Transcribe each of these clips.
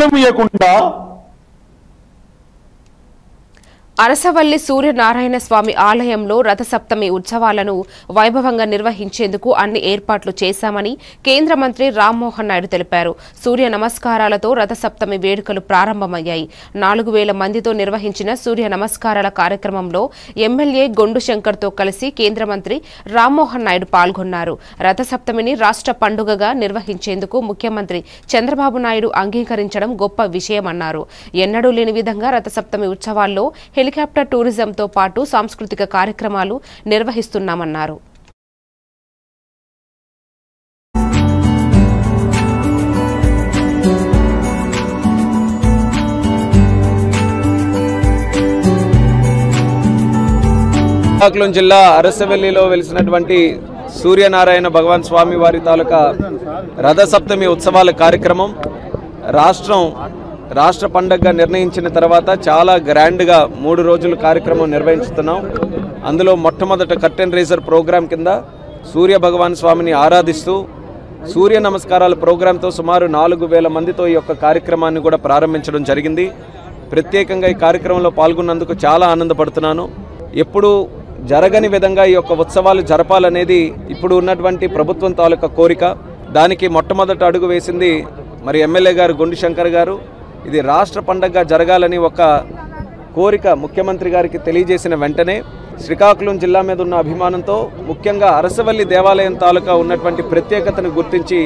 నష్టం ఇవ్వకుండా అరసవల్లి సూర్యనారాయణ స్వామి ఆలయంలో రథసప్తమి ఉత్సవాలను వైభవంగా నిర్వహించేందుకు అన్ని ఏర్పాట్లు చేశామని కేంద్ర మంత్రి రామ్మోహన్ నాయుడు తెలిపారు. సూర్య నమస్కారాలతో రథసప్తమి వేడుకలు ప్రారంభమయ్యాయి. 4000 మందితో నిర్వహించిన సూర్య నమస్కారాల కార్యక్రమంలో ఎమ్మెల్యే గొండు శంకర్తో కలిసి కేంద్ర మంత్రి రామ్మోహన్ నాయుడు పాల్గొన్నారు. రథసప్తమిని రాష్ట్ర పండుగగా నిర్వహించేందుకు ముఖ్యమంత్రి చంద్రబాబు నాయుడు అంగీకరించడం గొప్ప విషయమన్నారు. ఎన్నడూ లేని విధంగా రథసప్తమి ఉత్సవాల్లో హెలికాప్టర్ టూరిజంతో పాటు సాంస్కృతిక కార్యక్రమాలు నిర్వహిస్తున్నామన్నారు. శ్రీకాకుళం జిల్లా అరసవెల్లిలో వెలిసినటువంటి సూర్యనారాయణ భగవాన్ స్వామి వారి తాలూకా రథసప్తమి ఉత్సవాల కార్యక్రమం రాష్ట్ర పండగగా నిర్ణయించిన తర్వాత చాలా గ్రాండ్గా 3 రోజుల కార్యక్రమం నిర్వహిస్తున్నాం. అందులో మొట్టమొదట కర్టెన్ రేజర్ ప్రోగ్రాం కింద సూర్య భగవాన్ స్వామిని ఆరాధిస్తూ సూర్య నమస్కారాల ప్రోగ్రాంతో సుమారు 4000 మందితో ఈ యొక్క కార్యక్రమాన్ని కూడా ప్రారంభించడం జరిగింది. ప్రత్యేకంగా ఈ కార్యక్రమంలో పాల్గొన్నందుకు చాలా ఆనందపడుతున్నాను. ఎప్పుడూ జరగని విధంగా ఈ యొక్క ఉత్సవాలు జరపాలనేది ఇప్పుడు ఉన్నటువంటి ప్రభుత్వం తాలూకా కోరిక. దానికి మొట్టమొదట అడుగు వేసింది మరి ఎమ్మెల్యే గారు గొండు శంకర్ గారు. ఇది రాష్ట్ర పండగగా జరగాలని ఒక కోరిక ముఖ్యమంత్రి గారికి తెలియజేసిన వెంటనే శ్రీకాకుళం జిల్లా మీద ఉన్న అభిమానంతో ముఖ్యంగా అరసవల్లి దేవాలయం తాలూకా ఉన్నటువంటి ప్రత్యేకతను గుర్తించి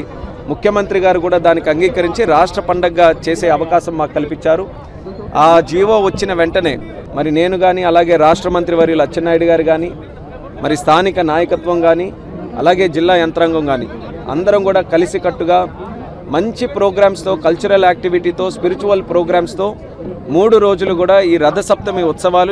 ముఖ్యమంత్రి గారు కూడా దానికి అంగీకరించి రాష్ట్ర పండగగా చేసే అవకాశం మాకు కల్పించారు. ఆ జీవో వచ్చిన వెంటనే మరి నేను కానీ అలాగే రాష్ట్ర మంత్రి వర్యులు అచ్చెన్నాయుడు గారు కానీ మరి స్థానిక నాయకత్వం కానీ అలాగే జిల్లా యంత్రాంగం కానీ అందరం కూడా కలిసికట్టుగా మంచి ప్రోగ్రామ్స్తో కల్చరల్ యాక్టివిటీతో స్పిరిచువల్ ప్రోగ్రామ్స్తో 3 రోజులు కూడా ఈ రథసప్తమి ఉత్సవాలు